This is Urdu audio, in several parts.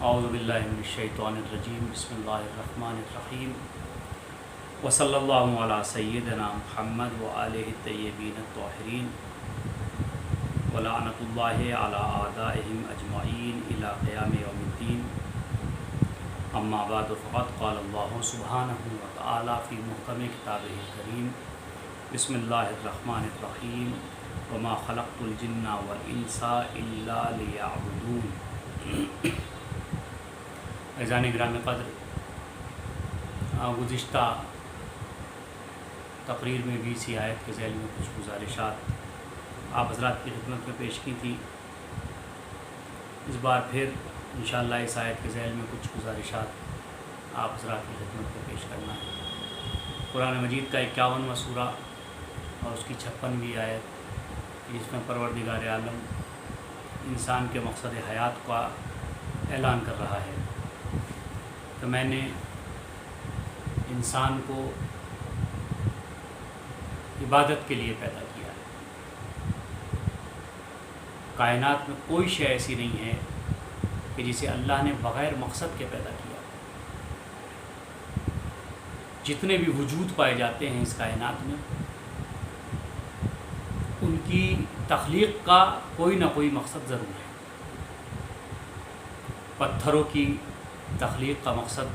اعوذ باللہ من الشیطان الرجیم بسم اللہ الرحمن الرحیم وصلی اللہ علی سیدنا محمد وآلہ الطیبین الطاہرین ولعنۃ اللہ علی اعدائہم اجمعین الی قیام یوم الدین اما بعد فقد قال اللہ سبحانہ وتعالی فی محکم کتابہ الکریم بسم اللہ الرحمن الرحیم وما خلقت الجن والانس الا لیعبدون۔ عزیزان گرامی قدر، گزشتہ تقریر میں بھی اسی آیت کے ذیل میں کچھ گزارشات آپ حضرات کی خدمت میں پیش کی تھی۔ اس بار پھر انشاءاللہ اس آیت کے ذیل میں کچھ گزارشات آپ حضرات کی خدمت میں پیش کرنا ہے۔ قرآن مجید کا 51واں سورہ اور اس کی 56ویں آیت، جس میں پروردگار عالم انسان کے مقصد حیات کا اعلان کر رہا ہے کہ میں نے انسان کو عبادت کے لیے پیدا کیا ہے۔ کائنات میں کوئی شے ایسی نہیں ہے کہ جسے اللہ نے بغیر مقصد کے پیدا کیا۔ جتنے بھی وجود پائے جاتے ہیں اس کائنات میں، ان کی تخلیق کا کوئی نہ کوئی مقصد ضرور ہے۔ پتھروں کی تخلیق کا مقصد،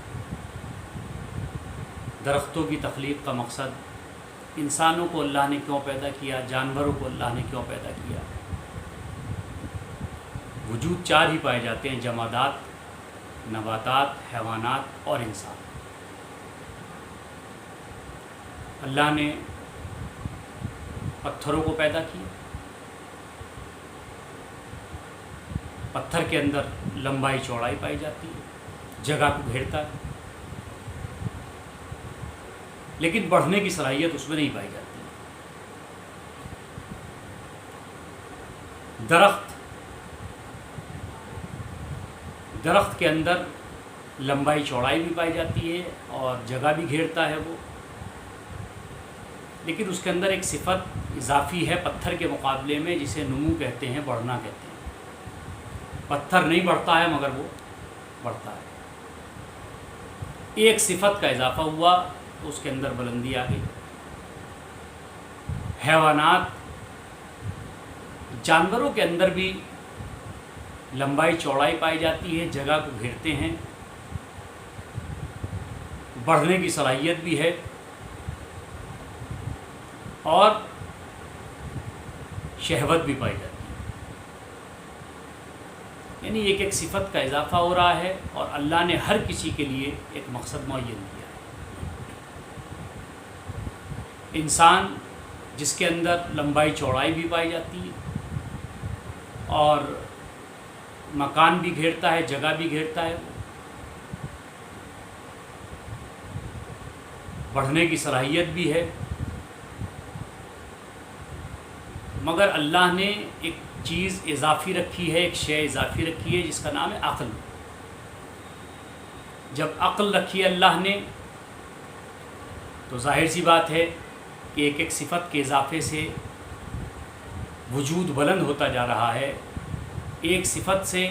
درختوں کی تخلیق کا مقصد، انسانوں کو اللہ نے کیوں پیدا کیا، جانوروں کو اللہ نے کیوں پیدا کیا۔ وجود 4 ہی پائے جاتے ہیں: جمادات، نباتات، حیوانات اور انسان۔ اللہ نے پتھروں کو پیدا کیا۔ پتھر کے اندر لمبائی چوڑائی پائی جاتی ہے، جگہ کو گھیرتا ہے، لیکن بڑھنے کی صلاحیت اس میں نہیں پائی جاتی۔ درخت کے اندر لمبائی چوڑائی بھی پائی جاتی ہے اور جگہ بھی گھیرتا ہے وہ، لیکن اس کے اندر ایک صفت اضافی ہے پتھر کے مقابلے میں، جسے نمو کہتے ہیں، بڑھنا کہتے ہیں۔ پتھر نہیں بڑھتا ہے مگر وہ بڑھتا ہے۔ ایک صفت کا اضافہ ہوا تو اس کے اندر بلندی آ گئی۔ حیوانات، جانوروں کے اندر بھی لمبائی چوڑائی پائی جاتی ہے، جگہ کو گھیرتے ہیں، بڑھنے کی صلاحیت بھی ہے اور شہوت بھی پائی جاتی ہے۔ یعنی ایک صفت کا اضافہ ہو رہا ہے اور اللہ نے ہر کسی کے لیے ایک مقصد معین کیا ہے۔ انسان، جس کے اندر لمبائی چوڑائی بھی پائی جاتی ہے اور مکان بھی گھیرتا ہے، جگہ بھی گھیرتا ہے، بڑھنے کی صلاحیت بھی ہے، مگر اللہ نے ایک چیز اضافی رکھی ہے، ایک شے اضافی رکھی ہے جس کا نام ہے عقل۔ جب عقل رکھی ہے اللہ نے تو ظاہر سی بات ہے کہ ایک صفت کے اضافے سے وجود بلند ہوتا جا رہا ہے۔ ایک صفت سے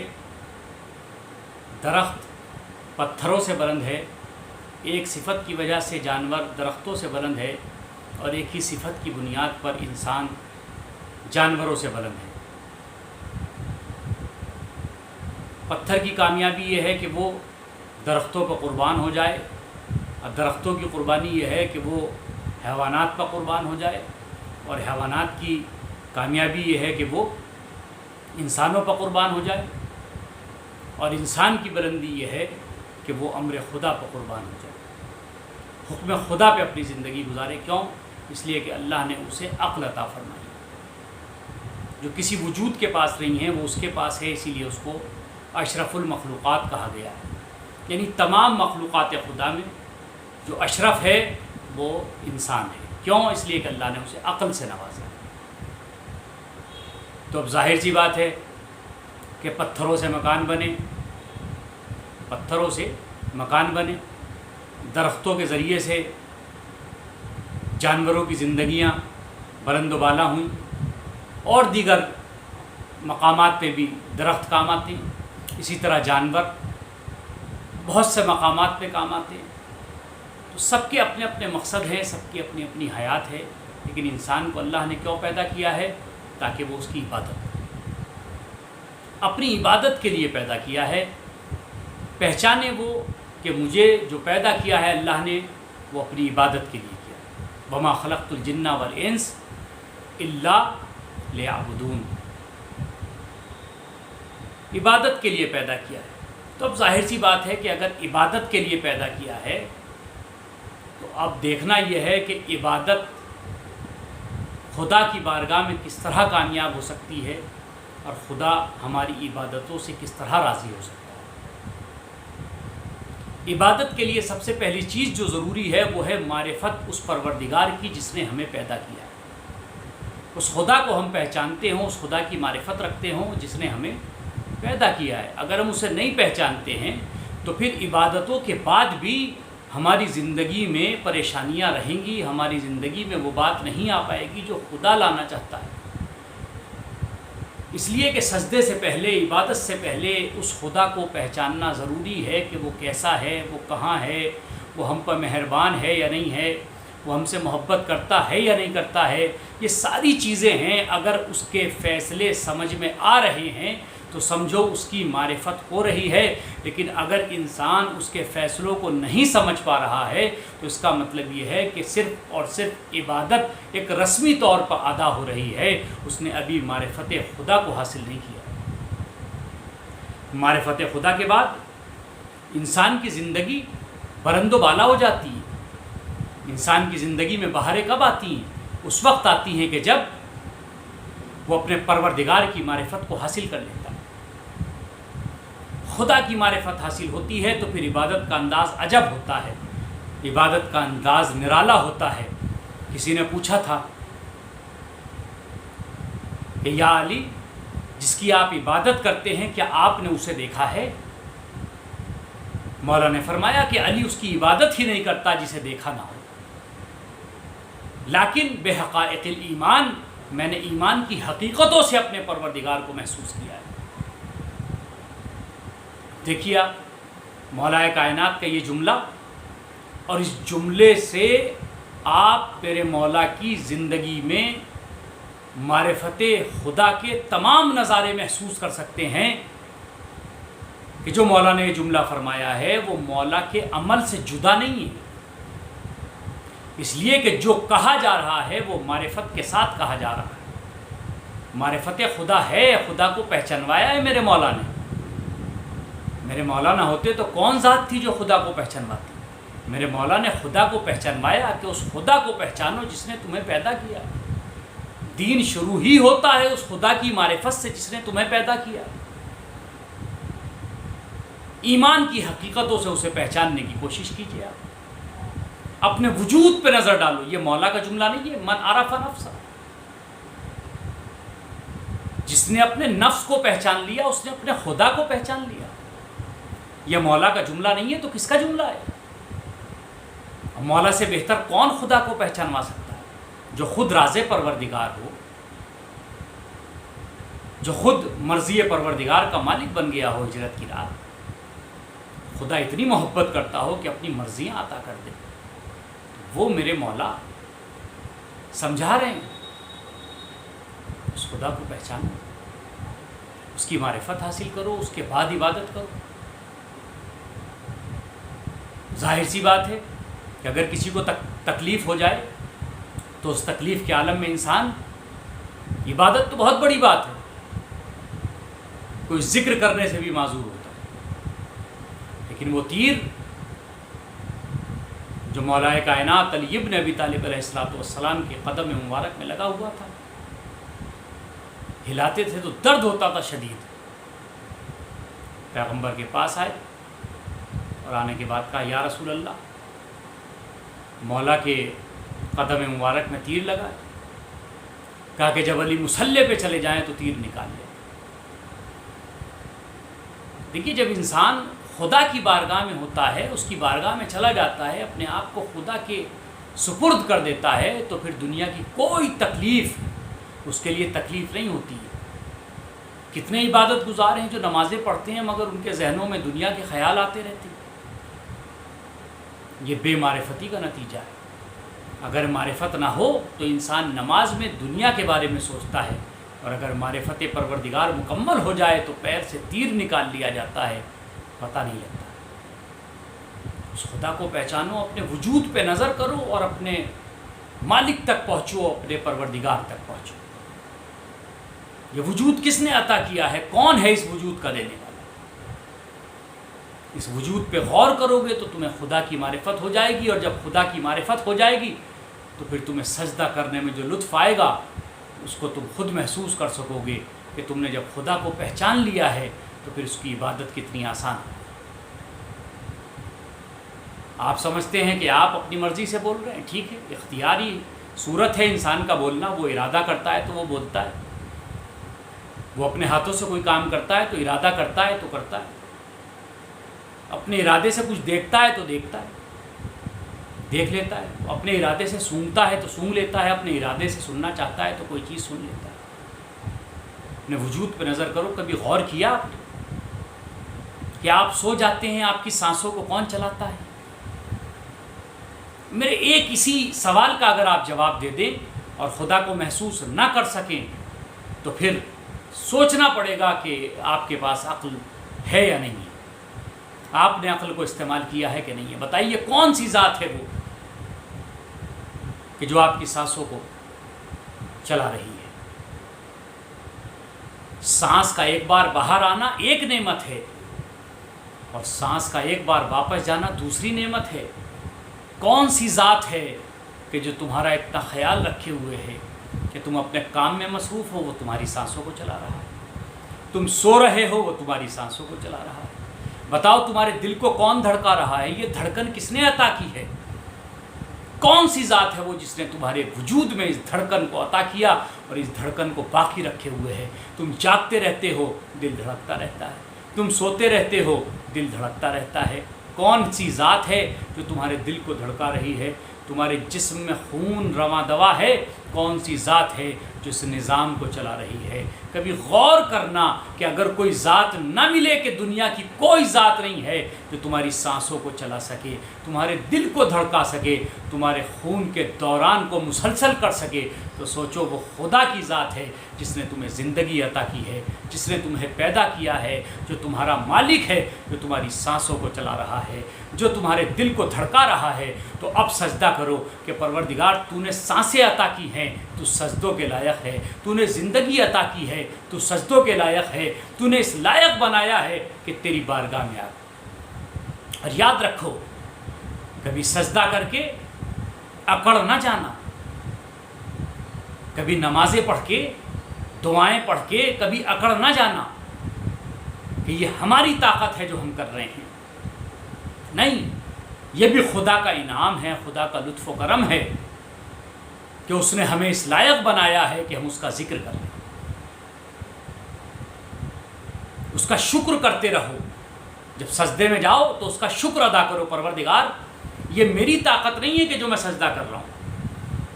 درخت پتھروں سے بلند ہے، ایک صفت کی وجہ سے جانور درختوں سے بلند ہے، اور ایک ہی صفت کی بنیاد پر انسان جانوروں سے بلند ہے۔ پتھر کی کامیابی یہ ہے کہ وہ درختوں پر قربان ہو جائے، اور درختوں کی قربانی یہ ہے کہ وہ حیوانات پر قربان ہو جائے، اور حیوانات کی کامیابی یہ ہے کہ وہ انسانوں پر قربان ہو جائے، اور انسان کی بلندی یہ ہے کہ وہ امر خدا پر قربان ہو جائے، حکم خدا پہ اپنی زندگی گزارے۔ کیوں؟ اس لیے کہ اللہ نے اسے عقل عطا فرمائی، جو کسی وجود کے پاس نہیں ہے وہ اس کے پاس ہے، اسی لیے اس کو اشرف المخلوقات کہا گیا ہے۔ یعنی تمام مخلوقات خدا میں جو اشرف ہے وہ انسان ہے۔ کیوں؟ اس لیے کہ اللہ نے اسے عقل سے نوازا۔ تو اب ظاہر سی بات ہے کہ پتھروں سے مکان بنے، درختوں کے ذریعے سے جانوروں کی زندگیاں بلند و بالا ہوئیں، اور دیگر مقامات پہ بھی درخت کام آتے ہیں۔ اسی طرح جانور بہت سے مقامات پہ کام آتے ہیں. تو سب کے اپنے اپنے مقصد ہیں، سب کی اپنی اپنی حیات ہے. لیکن انسان کو اللہ نے کیوں پیدا کیا ہے؟ تاکہ وہ اس کی عبادت کرے. اپنی عبادت کے لیے پیدا کیا ہے. پہچانے وہ کہ مجھے جو پیدا کیا ہے اللہ نے وہ اپنی عبادت کے لیے کیا. وما خلقت الجن والانس الا لیعبدون. عبادت کے لیے پیدا کیا ہے. تو اب ظاہر سی بات ہے کہ اگر عبادت کے لیے پیدا کیا ہے تو اب دیکھنا یہ ہے کہ عبادت خدا کی بارگاہ میں کس طرح کامیاب ہو سکتی ہے اور خدا ہماری عبادتوں سے کس طرح راضی ہو سکتا ہے. عبادت کے لیے سب سے پہلی چیز جو ضروری ہے وہ ہے معرفت اس پروردگار کی جس نے ہمیں پیدا کیا ہے. اس خدا کو ہم پہچانتے ہوں، اس خدا کی معرفت رکھتے ہوں جس نے ہمیں پیدا کیا ہے. اگر ہم اسے نہیں پہچانتے ہیں تو پھر عبادتوں کے بعد بھی ہماری زندگی میں پریشانیاں رہیں گی، ہماری زندگی میں وہ بات نہیں آ پائے گی جو خدا لانا چاہتا ہے. اس لیے کہ سجدے سے پہلے، عبادت سے پہلے اس خدا کو پہچاننا ضروری ہے کہ وہ کیسا ہے، وہ کہاں ہے، وہ ہم پر مہربان ہے یا نہیں ہے، وہ ہم سے محبت کرتا ہے یا نہیں کرتا ہے. یہ ساری چیزیں ہیں. اگر اس کے فیصلے سمجھ میں آ رہے ہیں تو سمجھو اس کی معرفت ہو رہی ہے. لیکن اگر انسان اس کے فیصلوں کو نہیں سمجھ پا رہا ہے تو اس کا مطلب یہ ہے کہ صرف اور صرف عبادت ایک رسمی طور پر ادا ہو رہی ہے، اس نے ابھی معرفت خدا کو حاصل نہیں کیا. معرفت خدا کے بعد انسان کی زندگی بلند و بالا ہو جاتی ہے. انسان کی زندگی میں بہاریں کب آتی ہیں؟ اس وقت آتی ہیں کہ جب وہ اپنے پروردگار کی معرفت کو حاصل کر لیتا ہے. خدا کی معرفت حاصل ہوتی ہے تو پھر عبادت کا انداز عجب ہوتا ہے، عبادت کا انداز نرالا ہوتا ہے. کسی نے پوچھا تھا کہ یا علی، جس کی آپ عبادت کرتے ہیں کیا آپ نے اسے دیکھا ہے؟ مولا نے فرمایا کہ علی اس کی عبادت ہی نہیں کرتا جسے دیکھا نہ ہو. لیکن بحقائق الایمان، میں نے ایمان کی حقیقتوں سے اپنے پروردگار کو محسوس کیا ہے. دیکھیے مولا کائنات کا یہ جملہ، اور اس جملے سے آپ میرے مولا کی زندگی میں معرفت خدا کے تمام نظارے محسوس کر سکتے ہیں کہ جو مولا نے یہ جملہ فرمایا ہے وہ مولا کے عمل سے جدا نہیں ہے. اس لیے کہ جو کہا جا رہا ہے وہ معرفت کے ساتھ کہا جا رہا ہے. معرفت خدا ہے، خدا کو پہچانوایا ہے میرے مولا نے. میرے مولا نہ ہوتے تو کون ذات تھی جو خدا کو پہچانواتی؟ میرے مولا نے خدا کو پہچانوایا کہ اس خدا کو پہچانو جس نے تمہیں پیدا کیا. دین شروع ہی ہوتا ہے اس خدا کی معرفت سے جس نے تمہیں پیدا کیا. ایمان کی حقیقتوں سے اسے پہچاننے کی کوشش کیجیے. آپ اپنے وجود پہ نظر ڈالو. یہ مولا کا جملہ نہیں ہے، من عرف نفسہ. جس نے اپنے نفس کو پہچان لیا اس نے اپنے خدا کو پہچان لیا. یہ مولا کا جملہ نہیں ہے تو کس کا جملہ ہے؟ مولا سے بہتر کون خدا کو پہچانوا سکتا ہے؟ جو خود راز پروردگار ہو، جو خود مرضی پروردگار کا مالک بن گیا ہو ہجرت کی رات. خدا اتنی محبت کرتا ہو کہ اپنی مرضیاں عطا کر دے. وہ میرے مولا سمجھا رہے ہیں. اس خدا کو پہچانو، اس کی معرفت حاصل کرو، اس کے بعد عبادت کرو. ظاہر سی بات ہے کہ اگر کسی کو تکلیف ہو جائے تو اس تکلیف کے عالم میں انسان، عبادت تو بہت بڑی بات ہے، کوئی ذکر کرنے سے بھی معذور ہوتا ہے. لیکن وہ تیر جو مولا کائنات علی ابن ابی طالب علیہ السلام کے قدم مبارک میں لگا ہوا تھا، ہلاتے تھے تو درد ہوتا تھا شدید. پیغمبر کے پاس آئے اور آنے کے بعد کہا یا رسول اللہ، مولا کے قدم مبارک میں تیر لگا. کہا کہ جب علی مسلح پہ چلے جائیں تو تیر نکال لیں. دیکھیے جب انسان خدا کی بارگاہ میں ہوتا ہے، اس کی بارگاہ میں چلا جاتا ہے، اپنے آپ کو خدا کے سپرد کر دیتا ہے، تو پھر دنیا کی کوئی تکلیف اس کے لیے تکلیف نہیں ہوتی ہے. کتنے عبادت گزار ہیں جو نمازیں پڑھتے ہیں مگر ان کے ذہنوں میں دنیا کے خیال آتے رہتے ہیں. یہ بے معرفتی کا نتیجہ ہے۔ اگر معرفت نہ ہو تو انسان نماز میں دنیا کے بارے میں سوچتا ہے، اور اگر معرفت پروردگار مکمل ہو جائے تو پیر سے تیر نکال لیا جاتا ہے، پتہ نہیں لگتا۔ اس خدا کو پہچانو، اپنے وجود پہ نظر کرو اور اپنے مالک تک پہنچو، اپنے پروردگار تک پہنچو۔ یہ وجود کس نے عطا کیا ہے؟ کون ہے اس وجود کا دینے والا؟ اس وجود پہ غور کرو گے تو تمہیں خدا کی معرفت ہو جائے گی، اور جب خدا کی معرفت ہو جائے گی تو پھر تمہیں سجدہ کرنے میں جو لطف آئے گا اس کو تم خود محسوس کر سکو گے کہ تم نے جب خدا کو پہچان لیا ہے تو پھر اس کی عبادت کتنی آسان ہے۔ آپ سمجھتے ہیں کہ آپ اپنی مرضی سے بول رہے ہیں، ٹھیک ہے، اختیاری صورت ہے انسان کا بولنا، وہ ارادہ کرتا ہے تو وہ بولتا ہے، وہ اپنے ہاتھوں سے کوئی کام کرتا ہے تو ارادہ کرتا ہے تو کرتا ہے، اپنے ارادے سے کچھ دیکھتا ہے تو دیکھتا ہے، دیکھ لیتا ہے، اپنے ارادے سے سونگتا ہے تو سونگ لیتا ہے، اپنے ارادے سے سننا چاہتا ہے تو کوئی چیز سن لیتا ہے۔ اپنے وجود پہ نظر کرو، کبھی غور کیا آپ نے کہ آپ سو جاتے ہیں، آپ کی سانسوں کو کون چلاتا ہے؟ میرے ایک اسی سوال کا اگر آپ جواب دے دیں اور خدا کو محسوس نہ کر سکیں تو پھر سوچنا پڑے گا کہ آپ کے پاس عقل ہے یا نہیں ہے، آپ نے عقل کو استعمال کیا ہے کہ نہیں ہے۔ بتائیے کون سی ذات ہے وہ کہ جو آپ کی سانسوں کو چلا رہی ہے؟ سانس کا ایک بار باہر آنا ایک نعمت ہے، اور سانس کا ایک بار واپس جانا دوسری نعمت ہے۔ کون سی ذات ہے کہ جو تمہارا اتنا خیال رکھے ہوئے ہے کہ تم اپنے کام میں مصروف ہو، وہ تمہاری سانسوں کو چلا رہا ہے، تم سو رہے ہو، وہ تمہاری سانسوں کو چلا رہا ہے۔ بتاؤ تمہارے دل کو کون دھڑکا رہا ہے؟ یہ دھڑکن کس نے عطا کی ہے؟ کون سی ذات ہے وہ جس نے تمہارے وجود میں اس دھڑکن کو عطا کیا اور اس دھڑکن کو باقی رکھے ہوئے ہے؟ تم جاگتے رہتے ہو، دل دھڑکتا رہتا ہے، تم سوتے رہتے ہو، دل دھڑکتا رہتا ہے۔ کون سی ذات ہے جو تمہارے دل کو دھڑکا رہی ہے؟ تمہارے جسم میں خون رواں دوا ہے، کون سی ذات ہے جو اس نظام کو چلا رہی ہے؟ کبھی غور کرنا کہ اگر کوئی ذات نہ ملے، کہ دنیا کی کوئی ذات نہیں ہے جو تمہاری سانسوں کو چلا سکے، تمہارے دل کو دھڑکا سکے، تمہارے خون کے دوران کو مسلسل کر سکے، تو سوچو وہ خدا کی ذات ہے جس نے تمہیں زندگی عطا کی ہے، جس نے تمہیں پیدا کیا ہے، جو تمہارا مالک ہے، جو تمہاری سانسوں کو چلا رہا ہے، جو تمہارے دل کو دھڑکا رہا ہے۔ تو اب سجدہ کرو کہ پروردگار تو نے سانسیں عطا کی ہیں، تو سجدوں کے لائق ہے، تو نے زندگی عطا کی ہے، تو سجدوں کے لائق ہے، تو نے اس لائق بنایا ہے کہ تیری بارگاہ میں آ۔ اور یاد رکھو، کبھی سجدہ کر کے اکڑ نہ جانا، کبھی نمازیں پڑھ کے، دعائیں پڑھ کے کبھی اکڑ نہ جانا کہ یہ ہماری طاقت ہے جو ہم کر رہے ہیں۔ نہیں، یہ بھی خدا کا انعام ہے، خدا کا لطف و کرم ہے کہ اس نے ہمیں اس لائق بنایا ہے کہ ہم اس کا ذکر کریں، اس کا شکر کرتے رہو۔ جب سجدے میں جاؤ تو اس کا شکر ادا کرو، پروردگار یہ میری طاقت نہیں ہے کہ جو میں سجدہ کر رہا ہوں،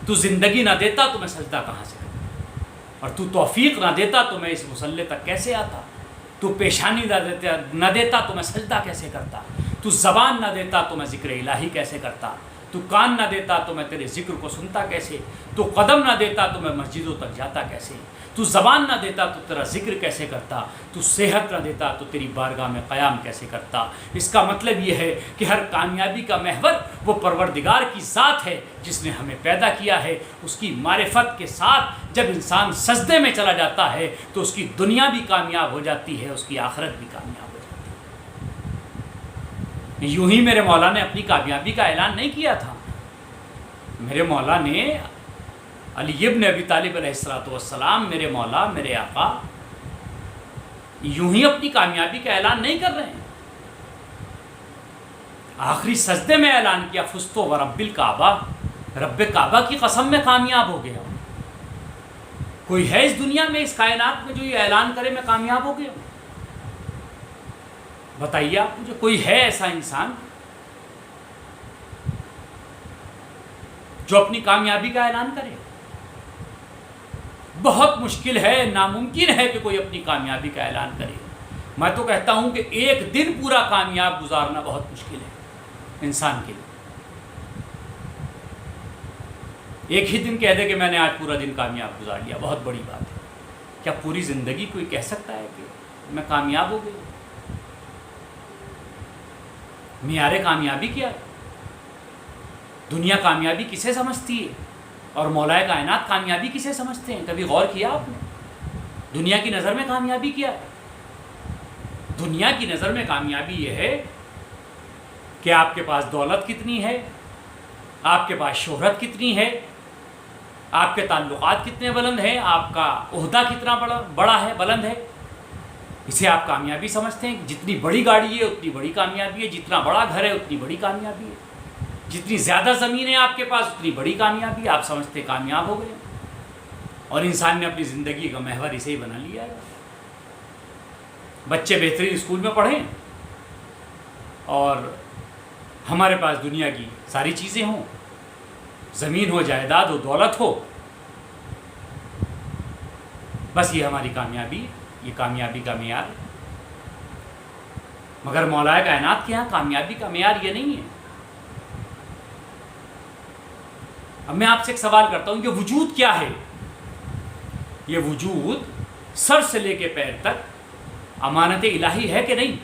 تو زندگی نہ دیتا تو میں سجدہ کہاں سے کرتا، اور تو توفیق نہ دیتا تو میں اس مصلی تک کیسے آتا، تو پیشانی نہ دیتا تو میں سجدہ کیسے کرتا، تو زبان نہ دیتا تو میں ذکر الہی کیسے کرتا، تو کان نہ دیتا تو میں تیرے ذکر کو سنتا کیسے، تو قدم نہ دیتا تو میں مسجدوں تک جاتا کیسے، تو زبان نہ دیتا تو تیرا ذکر کیسے کرتا، تو صحت نہ دیتا تو تیری بارگاہ میں قیام کیسے کرتا۔ اس کا مطلب یہ ہے کہ ہر کامیابی کا محور وہ پروردگار کی ذات ہے جس نے ہمیں پیدا کیا ہے۔ اس کی معرفت کے ساتھ جب انسان سجدے میں چلا جاتا ہے تو اس کی دنیا بھی کامیاب ہو جاتی ہے، اس کی آخرت بھی کامیاب ہو جاتی ہے۔ یوں ہی میرے مولا نے اپنی کامیابی کا اعلان نہیں کیا تھا، میرے مولا نے علی ابن ابی طالب علیہ السلام، میرے مولا، میرے آقا، یوں ہی اپنی کامیابی کا اعلان نہیں کر رہے ہیں، آخری سجدے میں اعلان کیا، فزت ورب الکعبہ، رب کعبہ کی قسم میں کامیاب ہو گیا۔ کوئی ہے اس دنیا میں، اس کائنات میں جو یہ اعلان کرے میں کامیاب ہو گیا؟ بتائیے آپ مجھے، کوئی ہے ایسا انسان جو اپنی کامیابی کا اعلان کرے؟ بہت مشکل ہے، ناممکن ہے کہ کوئی اپنی کامیابی کا اعلان کرے۔ میں تو کہتا ہوں کہ ایک دن پورا کامیاب گزارنا بہت مشکل ہے انسان کے لیے۔ ایک ہی دن کہہ دے کہ میں نے آج پورا دن کامیاب گزار لیا، بہت بڑی بات ہے۔ کیا پوری زندگی کوئی کہہ سکتا ہے کہ میں کامیاب ہو گیا؟ معیار کامیابی کیا ہے؟ دنیا کامیابی کسے سمجھتی ہے اور مولا کائنات کامیابی کسے سمجھتے ہیں؟ کبھی غور کیا آپ نے؟ دنیا کی نظر میں کامیابی کیا ہے؟ دنیا کی نظر میں کامیابی یہ ہے کہ آپ کے پاس دولت کتنی ہے، آپ کے پاس شہرت کتنی ہے، آپ کے تعلقات کتنے بلند ہیں، آپ کا عہدہ کتنا بڑا ہے، بلند ہے، اسے آپ کامیابی سمجھتے ہیں۔ جتنی بڑی گاڑی ہے اتنی بڑی کامیابی ہے، جتنا بڑا گھر ہے اتنی بڑی کامیابی ہے، جتنی زیادہ زمین ہے آپ کے پاس اتنی بڑی کامیابی ہے، آپ سمجھتے ہیں کامیاب ہو گئے۔ اور انسان نے اپنی زندگی کا محور اسے ہی بنا لیا ہے۔ بچے بہترین اسکول میں پڑھیں اور ہمارے پاس دنیا کی ساری چیزیں ہوں، زمین ہو، جائیداد ہو، دولت ہو، بس یہ ہماری کامیابی ہے، یہ کامیابی کا معیار ہے۔ مگر مولا کائنات کے یہاں کامیابی کا معیار یہ نہیں ہے۔ اب میں آپ سے ایک سوال کرتا ہوں، یہ وجود کیا ہے؟ یہ وجود سر سے لے کے پیر تک امانت الہی ہے کہ نہیں؟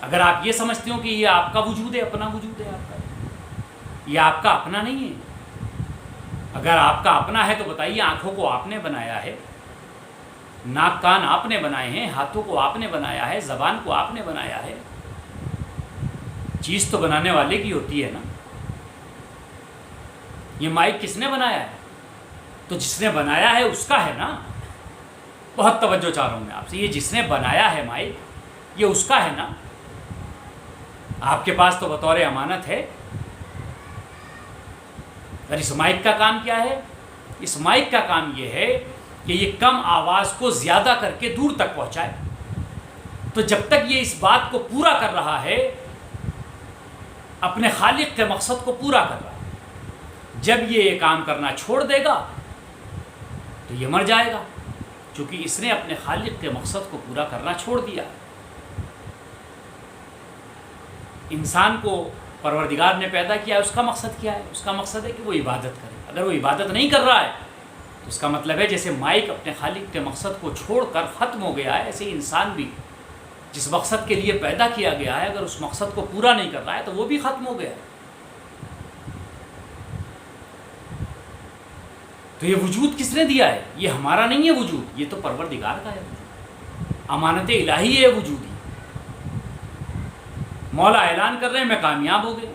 اگر آپ یہ سمجھتے ہو کہ یہ آپ کا وجود ہے، اپنا وجود ہے آپ کا، یہ آپ کا اپنا نہیں ہے۔ اگر آپ کا اپنا ہے تو بتائیے، آنکھوں کو آپ نے بنایا ہے، ناک کان آپ نے بنائے ہیں، ہاتھوں کو آپ نے بنایا ہے، زبان کو آپ نے بنایا ہے، چیز تو بنانے والے کی ہوتی ہے نا۔ یہ مائک کس نے بنایا ہے؟ تو جس نے بنایا ہے اس کا ہے نا۔ بہت توجہ چاہ رہا ہوں میں آپ سے، یہ جس نے بنایا ہے مائک، یہ اس کا ہے نا۔ آپ کے پاس تو بطور امانت ہے۔ اور اس مائک کا کام کیا ہے؟ اس مائک کا کام یہ ہے کہ یہ کم آواز کو زیادہ کر کے دور تک پہنچائے۔ تو جب تک یہ اس بات کو پورا کر رہا ہے، اپنے خالق کے مقصد کو پورا کر رہا ہے، جب یہ کام کرنا چھوڑ دے گا تو یہ مر جائے گا، چونکہ اس نے اپنے خالق کے مقصد کو پورا کرنا چھوڑ دیا۔ انسان کو پروردگار نے پیدا کیا، اس کا مقصد کیا ہے؟ اس کا مقصد ہے کہ وہ عبادت کرے۔ اگر وہ عبادت نہیں کر رہا ہے تو اس کا مطلب ہے جیسے مائک اپنے خالق کے مقصد کو چھوڑ کر ختم ہو گیا ہے، ایسے انسان بھی جس مقصد کے لیے پیدا کیا گیا ہے، اگر اس مقصد کو پورا نہیں کر رہا ہے تو وہ بھی ختم ہو گیا ہے۔ تو یہ وجود کس نے دیا ہے؟ یہ ہمارا نہیں ہے وجود، یہ تو پروردگار کا ہے وجود، امانت الہی ہے وجود ہی۔ مولا اعلان کر رہے ہیں میں کامیاب ہو گیا۔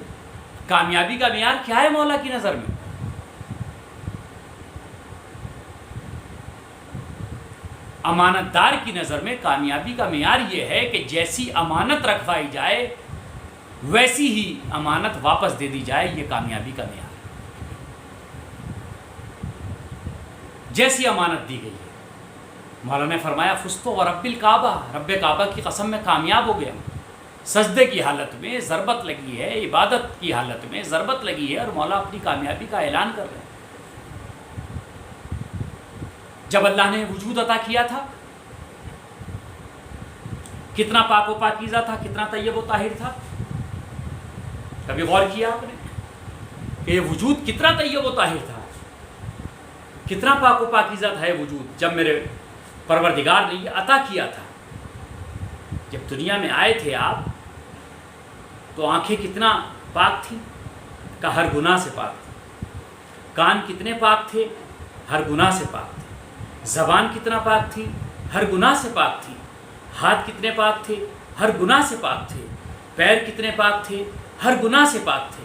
کامیابی کا معیار کیا ہے مولا کی نظر میں؟ امانت دار کی نظر میں کامیابی کا معیار یہ ہے کہ جیسی امانت رکھوائی جائے ویسی ہی امانت واپس دے دی جائے، یہ کامیابی کا معیار ہے۔ جیسی امانت دی گئی ہے، مولا نے فرمایا فزت ورب الکعبہ، رب کعبہ کی قسم میں کامیاب ہو گیا۔ سجدے کی حالت میں ضربت لگی ہے، عبادت کی حالت میں ضربت لگی ہے، اور مولا اپنی کامیابی کا اعلان کر رہے ہیں۔ جب اللہ نے وجود عطا کیا تھا، کتنا پاک و پاکیزہ تھا، کتنا طیب و طاہر تھا؟ کبھی غور کیا آپ نے کہ یہ وجود کتنا طیب و طاہر تھا، کتنا پاک و پاکیزہ تھا یہ وجود جب میرے پروردگار نے یہ عطا کیا تھا؟ جب دنیا میں آئے تھے آپ تو آنکھیں کتنا پاک تھیں؟ کہ ہر گناہ سے پاک تھی۔ کان کتنے پاک تھے؟ ہر گناہ سے پاک تھے۔ زبان کتنا پاک تھی؟ ہر گناہ سے پاک تھی۔ ہاتھ کتنے پاک تھے؟ ہر گناہ سے پاک تھے۔ پیر کتنے پاک تھے؟ ہر گناہ سے پاک تھے۔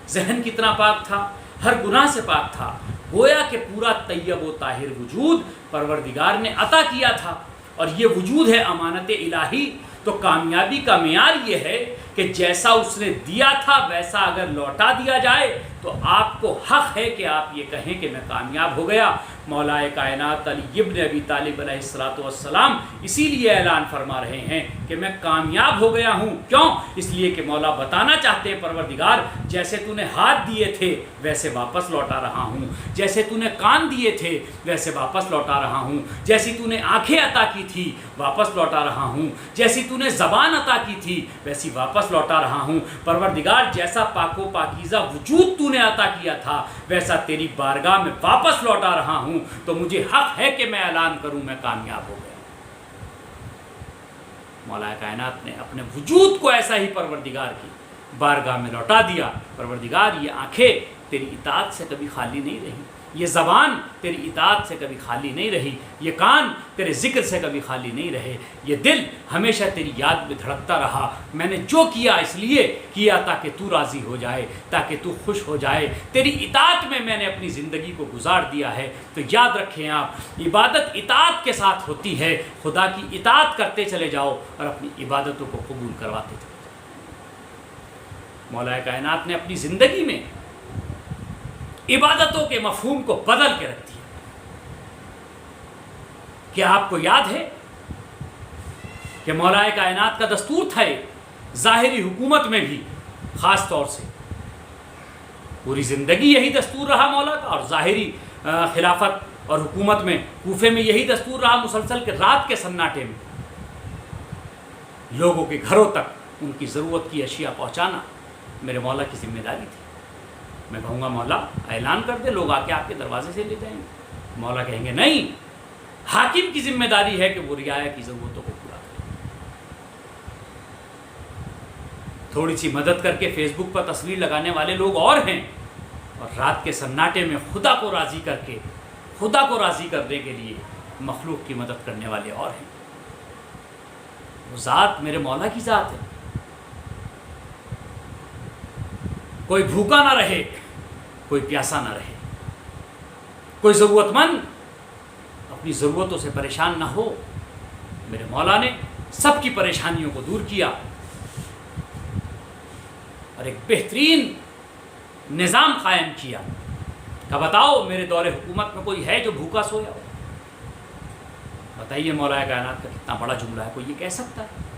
ذہن کتنا پاک تھا؟ ہر گناہ سے پاک تھا۔ گویا کہ پورا طیب و طاہر وجود پروردگار نے عطا کیا تھا، اور یہ وجود ہے امانت الہی۔ تو کامیابی کا معیار یہ ہے کہ جیسا اس نے دیا تھا ویسا اگر لوٹا دیا جائے تو آپ کو حق ہے کہ آپ یہ کہیں کہ میں کامیاب ہو گیا۔ مولا کائنات علی ابن ابی طالب علیہ السلام اسی لیے اعلان فرما رہے ہیں کہ میں کامیاب ہو گیا ہوں۔ کیوں؟ اس لیے کہ مولا بتانا چاہتے ہیں پروردگار جیسے تو نے ہاتھ دیے تھے ویسے واپس لوٹا رہا ہوں، جیسے تو نے کان دیے تھے ویسے واپس لوٹا رہا ہوں، جیسی تو نے آنکھیں عطا کی تھی واپس لوٹا رہا ہوں، جیسی تو نے زبان عطا کی تھی ویسی واپس لوٹا رہا ہوں۔ پروردگار جیسا پاک و پاکیزہ وجود تو نے عطا کیا تھا ویسا تیری بارگاہ میں واپس لوٹا رہا ہوں، تو مجھے حق ہے کہ میں اعلان کروں میں کامیاب ہو گیا۔ مولا کائنات نے اپنے وجود کو ایسا ہی پروردگار کی بارگاہ میں لوٹا دیا۔ پروردگار یہ آنکھیں تیری اطاعت سے کبھی خالی نہیں رہی، یہ زبان تیری اطاعت سے کبھی خالی نہیں رہی، یہ کان تیرے ذکر سے کبھی خالی نہیں رہے، یہ دل ہمیشہ تیری یاد میں دھڑکتا رہا۔ میں نے جو کیا اس لیے کیا تاکہ تو راضی ہو جائے، تاکہ تو خوش ہو جائے، تیری اطاعت میں میں نے اپنی زندگی کو گزار دیا ہے۔ تو یاد رکھیں آپ، عبادت اطاعت کے ساتھ ہوتی ہے۔ خدا کی اطاعت کرتے چلے جاؤ اور اپنی عبادتوں کو قبول کرواتے چلے جاؤ۔ مولا کائنات نے اپنی زندگی میں عبادتوں کے مفہوم کو بدل کے رکھ دیا۔ کیا آپ کو یاد ہے کہ مولا کائنات کا دستور تھا ظاہری حکومت میں بھی خاص طور سے؟ پوری زندگی یہی دستور رہا مولا کا، اور ظاہری خلافت اور حکومت میں کوفے میں یہی دستور رہا مسلسل کہ رات کے سناٹے میں لوگوں کے گھروں تک ان کی ضرورت کی اشیاء پہنچانا میرے مولا کی ذمہ داری تھی۔ میں کہوں گا مولا اعلان کر دے، لوگ آ کے آپ کے دروازے سے لے جائیں گے۔ مولا کہیں گے نہیں، حاکم کی ذمہ داری ہے کہ وہ رعایا کی ضرورتوں کو پورا کرے۔ تھوڑی سی مدد کر کے فیس بک پر تصویر لگانے والے لوگ اور ہیں، اور رات کے سناٹے میں خدا کو راضی کر کے، خدا کو راضی کرنے کے لیے مخلوق کی مدد کرنے والے اور ہیں۔ وہ ذات میرے مولا کی ذات ہے۔ کوئی بھوکا نہ رہے، کوئی پیاسا نہ رہے، کوئی ضرورت مند اپنی ضرورتوں سے پریشان نہ ہو۔ میرے مولا نے سب کی پریشانیوں کو دور کیا اور ایک بہترین نظام قائم کیا کہ بتاؤ میرے دور حکومت میں کوئی ہے جو بھوکا سویا ہو؟ بتائیے مولا کائنات کا کتنا بڑا جملہ ہے، کوئی یہ کہہ سکتا ہے؟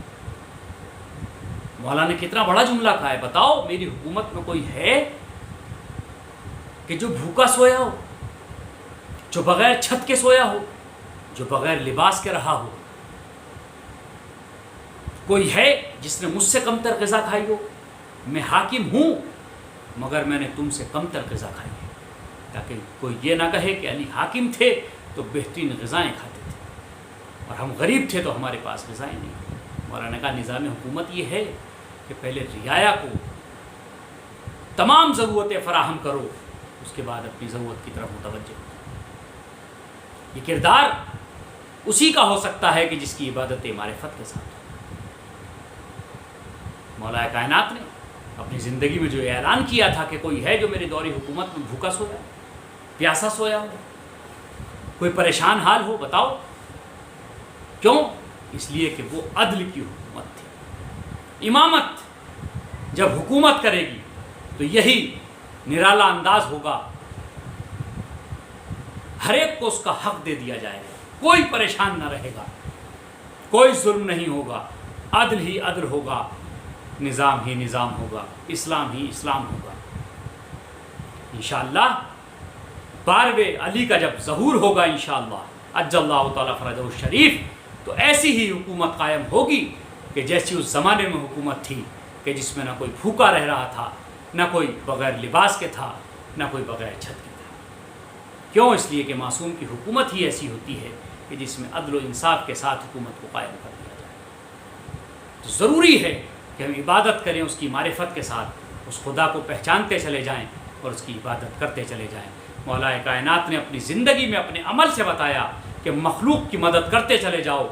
مولا نے کتنا بڑا جملہ کہا ہے، بتاؤ میری حکومت میں کوئی ہے کہ جو بھوکا سویا ہو، جو بغیر چھت کے سویا ہو، جو بغیر لباس کے رہا ہو؟ کوئی ہے جس نے مجھ سے کمتر غذا کھائی ہو؟ میں حاکم ہوں مگر میں نے تم سے کمتر غذا کھائی ہے، تاکہ کوئی یہ نہ کہے کہ علی حاکم تھے تو بہترین غذائیں کھاتے تھے اور ہم غریب تھے تو ہمارے پاس غذائیں نہیں۔ مولانا کا نظام حکومت یہ ہے کہ پہلے رعایا کو تمام ضرورتیں فراہم کرو، اس کے بعد اپنی ضرورت کی طرف متوجہ ہو۔ یہ کردار اسی کا ہو سکتا ہے کہ جس کی عبادت معرفت کے ساتھ ہو۔ مولا کائنات نے اپنی زندگی میں جو اعلان کیا تھا کہ کوئی ہے جو میری دوری حکومت میں بھوکا سویا ہو، پیاسا سویا ہو، کوئی پریشان حال ہو، بتاؤ کیوں؟ اس لیے کہ وہ عدل کی حکومت تھی۔ امامت جب حکومت کرے گی تو یہی نرالا انداز ہوگا، ہر ایک کو اس کا حق دے دیا جائے گا، کوئی پریشان نہ رہے گا، کوئی ظلم نہیں ہوگا، عدل ہی عدل ہوگا، نظام ہی نظام ہوگا، اسلام ہی اسلام ہوگا۔ انشاءاللہ 12ویں علی کا جب ظہور ہوگا انشاءاللہ عجل اللہ تعالیٰ فرجہ الشریف، تو ایسی ہی حکومت قائم ہوگی کہ جیسی اس زمانے میں حکومت تھی کہ جس میں نہ کوئی بھوکا رہ رہا تھا، نہ کوئی بغیر لباس کے تھا، نہ کوئی بغیر چھت کے تھا۔ کیوں؟ اس لیے کہ معصوم کی حکومت ہی ایسی ہوتی ہے کہ جس میں عدل و انصاف کے ساتھ حکومت کو قائم کر دیا جائے۔ تو ضروری ہے کہ ہم عبادت کریں اس کی معرفت کے ساتھ، اس خدا کو پہچانتے چلے جائیں اور اس کی عبادت کرتے چلے جائیں۔ مولا کائنات نے اپنی زندگی میں اپنے عمل سے بتایا کہ مخلوق کی مدد کرتے چلے جاؤ،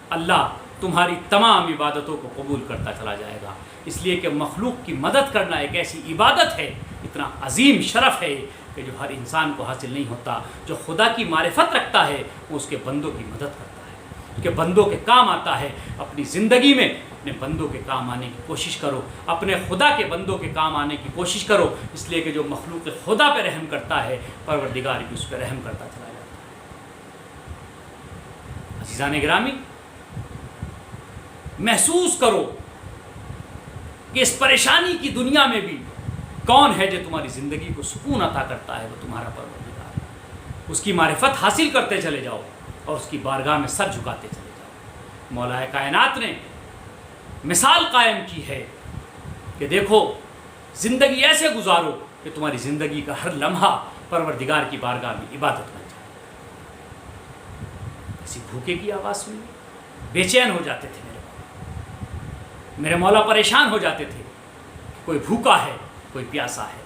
اللہ تمہاری تمام عبادتوں کو قبول کرتا چلا جائے گا۔ اس لیے کہ مخلوق کی مدد کرنا ایک ایسی عبادت ہے، اتنا عظیم شرف ہے کہ جو ہر انسان کو حاصل نہیں ہوتا۔ جو خدا کی معرفت رکھتا ہے وہ اس کے بندوں کی مدد کرتا ہے، اس کے بندوں کے کام آتا ہے۔ اپنی زندگی میں اپنے بندوں کے کام آنے کی کوشش کرو، اپنے خدا کے بندوں کے کام آنے کی کوشش کرو، اس لیے کہ جو مخلوق خدا پہ رحم کرتا ہے پروردگار بھی اس پہ رحم کرتا چلا جاتا ہے۔ عزیزان گرامی، محسوس کرو کہ اس پریشانی کی دنیا میں بھی کون ہے جو تمہاری زندگی کو سکون عطا کرتا ہے؟ وہ تمہارا پروردگار ہے۔ اس کی معرفت حاصل کرتے چلے جاؤ اور اس کی بارگاہ میں سر جھکاتے چلے جاؤ۔ مولا کائنات نے مثال قائم کی ہے کہ دیکھو زندگی ایسے گزارو کہ تمہاری زندگی کا ہر لمحہ پروردگار کی بارگاہ میں عبادت بن جائے۔ کسی بھوکے کی آواز سنی بے چین ہو جاتے تھے میرے مولا پریشان ہو جاتے تھے، کوئی بھوکا ہے کوئی پیاسا ہے۔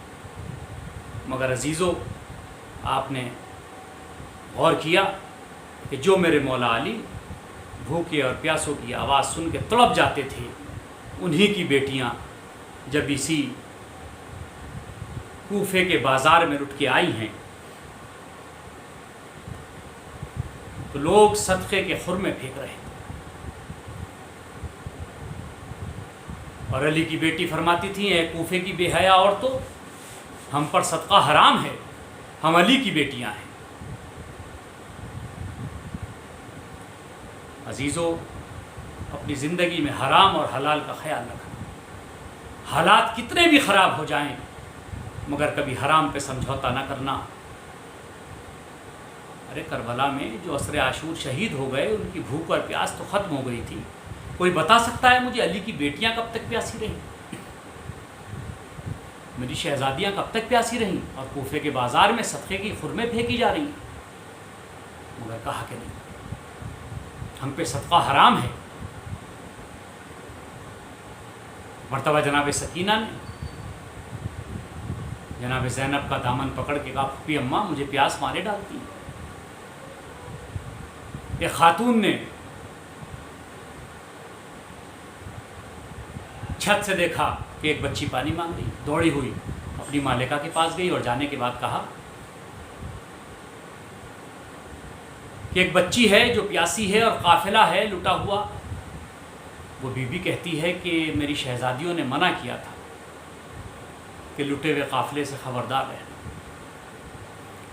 مگر عزیزو، آپ نے غور کیا کہ جو میرے مولا علی بھوکے اور پیاسوں کی آواز سن کے تڑپ جاتے تھے، انہی کی بیٹیاں جب اسی کوفے کے بازار میں لٹ کے آئی ہیں تو لوگ صدقے کے خرمے پھینک رہے تھے، اور علی کی بیٹی فرماتی تھی اے کوفے کی بے حیا عورتوں، ہم پر صدقہ حرام ہے، ہم علی کی بیٹیاں ہیں۔ عزیزو، اپنی زندگی میں حرام اور حلال کا خیال رکھنا، حالات کتنے بھی خراب ہو جائیں مگر کبھی حرام پہ سمجھوتا نہ کرنا۔ ارے کربلا میں جو اسر عاشور شہید ہو گئے ان کی بھوک اور پیاس تو ختم ہو گئی تھی، کوئی بتا سکتا ہے مجھے علی کی بیٹیاں کب تک پیاسی رہیں، میری شہزادیاں کب تک پیاسی رہیں اور کوفے کے بازار میں صدقے کی خرمیں پھینکی جا رہی ہیں؟ مگر کہا کہ نہیں، ہم پہ صدقہ حرام ہے۔ مرتبہ جناب سکینہ نے جناب زینب کا دامن پکڑ کے کہا پھوپھی اماں مجھے پیاس مارے ڈالتی ہیں۔ ایک خاتون نے چھت سے دیکھا کہ ایک بچی پانی مانگ رہی، دوڑی ہوئی اپنی مالکہ کے پاس گئی اور جانے کے بعد کہا کہ ایک بچی ہے جو پیاسی ہے اور قافلہ ہے لٹا ہوا۔ وہ بی بی کہتی ہے کہ میری شہزادیوں نے منع کیا تھا کہ لٹے ہوئے قافلے سے خبردار رہنا۔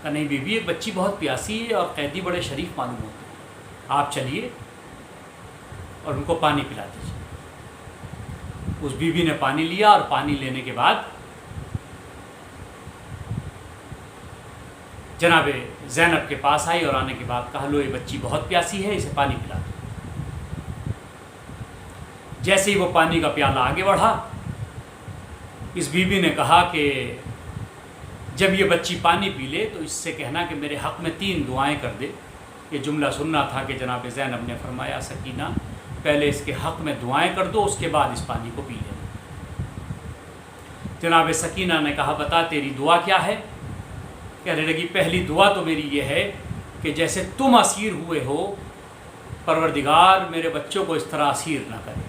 کہ نہیں بی بی، ایک بچی بہت پیاسی ہے اور قیدی بڑے شریف معلوم ہوتے ہیں، آپ چلیے اور ان کو پانی پلا دیجیے۔ اس بی بی نے پانی لیا اور پانی لینے کے بعد جناب زینب کے پاس آئی اور آنے کے بعد کہا لو یہ بچی بہت پیاسی ہے، اسے پانی پلا دو۔ جیسے ہی وہ پانی کا پیالہ آگے بڑھا، اس بی بی نے کہا کہ جب یہ بچی پانی پی لے تو اس سے کہنا کہ میرے حق میں 3 دعائیں کر دے۔ یہ جملہ سننا تھا کہ جناب زینب نے فرمایا سکینہ پہلے اس کے حق میں دعائیں کر دو، اس کے بعد اس پانی کو پی لینا۔ جناب سکینہ نے کہا بتا تیری دعا کیا ہے؟ کہنے لگی پہلی دعا تو میری یہ ہے کہ جیسے تم اسیر ہوئے ہو پروردگار میرے بچوں کو اس طرح اسیر نہ کرے۔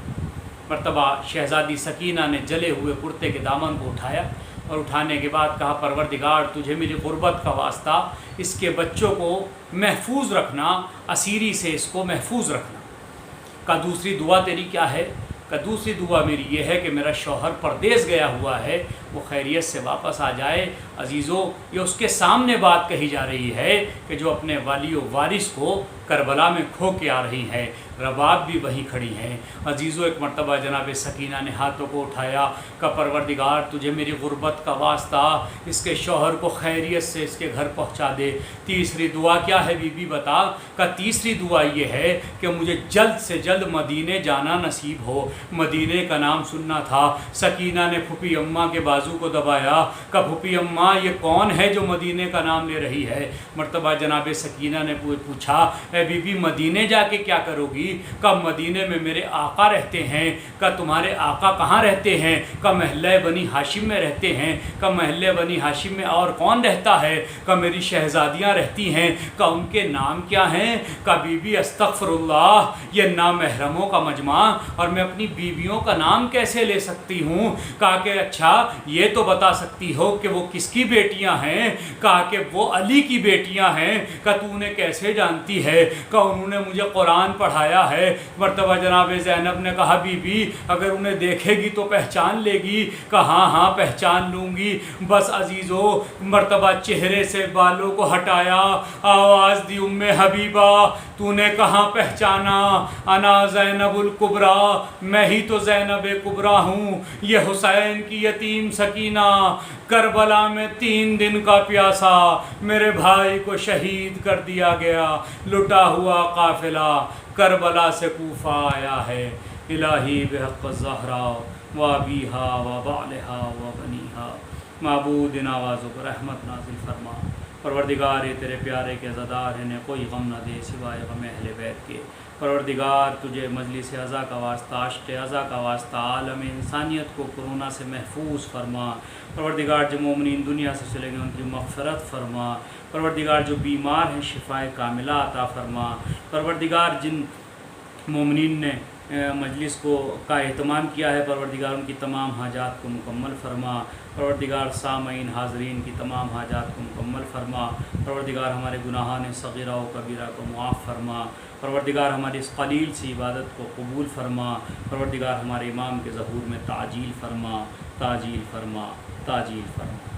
مرتبہ شہزادی سکینہ نے جلے ہوئے کرتے کے دامن کو اٹھایا اور اٹھانے کے بعد کہا پروردگار تجھے میری غربت کا واسطہ اس کے بچوں کو محفوظ رکھنا، اسیری سے اس کو محفوظ رکھنا۔ کا دوسری دعا تیری کیا ہے؟ کہ دوسری دعا میری یہ ہے کہ میرا شوہر پردیس گیا ہوا ہے، وہ خیریت سے واپس آ جائے۔ عزیزو، یہ اس کے سامنے بات کہی جا رہی ہے کہ جو اپنے والی و وارث کو کربلا میں کھو کے آ رہی ہیں، رباب بھی وہیں کھڑی ہیں۔ عزیزو، ایک مرتبہ جناب سکینہ نے ہاتھوں کو اٹھایا کہ پروردگار تجھے میری غربت کا واسطہ اس کے شوہر کو خیریت سے اس کے گھر پہنچا دے۔ تیسری دعا کیا ہے بی بی بتا؟ کہ تیسری دعا یہ ہے کہ مجھے جلد سے جلد مدینے جانا نصیب ہو، مدینے کا نام سننا تھا۔ سکینہ نے پھوپھی اماں کے بازو کو دبایا کہ پھوپھی اماں یہ کون ہے جو مدینے کا نام لے رہی ہے؟ مرتبہ جناب سکینہ نے پوچھا اے بی بی مدینے جا کے کیا کرو گی؟ کہ مدینے میں میرے آقا رہتے ہیں۔ کہ تمہارے آقا کہاں رہتے ہیں؟ کہ محلہ بنی ہاشم میں رہتے ہیں۔ کہ محلہ بنی ہاشم میں اور کون رہتا ہے؟ کہ میری شہزادیاں رہتی ہیں۔ کہ ان کے نام کیا ہیں؟ کہ بی بی استغفر اللہ، یہ نامحرموں کا مجمع اور میں اپنی بیویوں کا نام کیسے لے سکتی ہوں؟ کہا کہ اچھا یہ تو بتا سکتی ہو کہ وہ کس کی بیٹیاں ہیں؟ کہا کہ وہ علی کی بیٹیاں ہیں۔ کہ تو انہیں کیسے جانتی ہے؟ کہ انہوں نے مجھے قرآن پڑھایا ہے۔ مرتبہ جناب زینب نے کہا بی بی اگر انہیں دیکھے گی تو پہچان لے گی؟ کہ ہاں ہاں پہچان لوں گی۔ بس عزیزو، مرتبہ چہرے سے بالوں کو ہٹایا، آواز دی ام حبیبہ تو نے کہاں پہچانا؟ انا زینب الکبریٰ، میں ہی تو زینب کبریٰ ہوں، یہ حسین کی یتیم سکینہ، کربلا میں 3 دن کا پیاسا، میرے بھائی کو شہید کر دیا گیا، لٹا ہوا قافلہ کربلا سے کوفہ آیا ہے الہی بحق الزہرا و ابیہا و بالہا و بنیہا، معبود نوازو کو رحمت نازل فرما۔ پروردگار تیرے پیارے کے عزادار انہیں کوئی غم نہ دے سوائے غم اہل بیت کے۔ پروردگار تجھے مجلس عزا کا واسطہ، عشق عزا کا واسطہ، عالم انسانیت کو کرونا سے محفوظ فرما۔ پروردگار جو مومنین دنیا سے چلے گئے ان کی مغفرت فرما۔ پروردگار جو بیمار ہیں شفائے کاملہ عطا فرما۔ پروردگار جن مومنین نے مجلس کا اہتمام کیا ہے پروردگار ان کی تمام حاجات کو مکمل فرما۔ پروردگار سامعین حاضرین کی تمام حاجات کو مکمل فرما۔ پروردگار ہمارے گناہان صغیرہ و کبیرہ کو معاف فرما۔ پروردگار ہماری اس قلیل سی عبادت کو قبول فرما۔ پروردگار ہمارے امام کے ظہور میں تعجیل فرما، تعجیل فرما، تعجیل فرما۔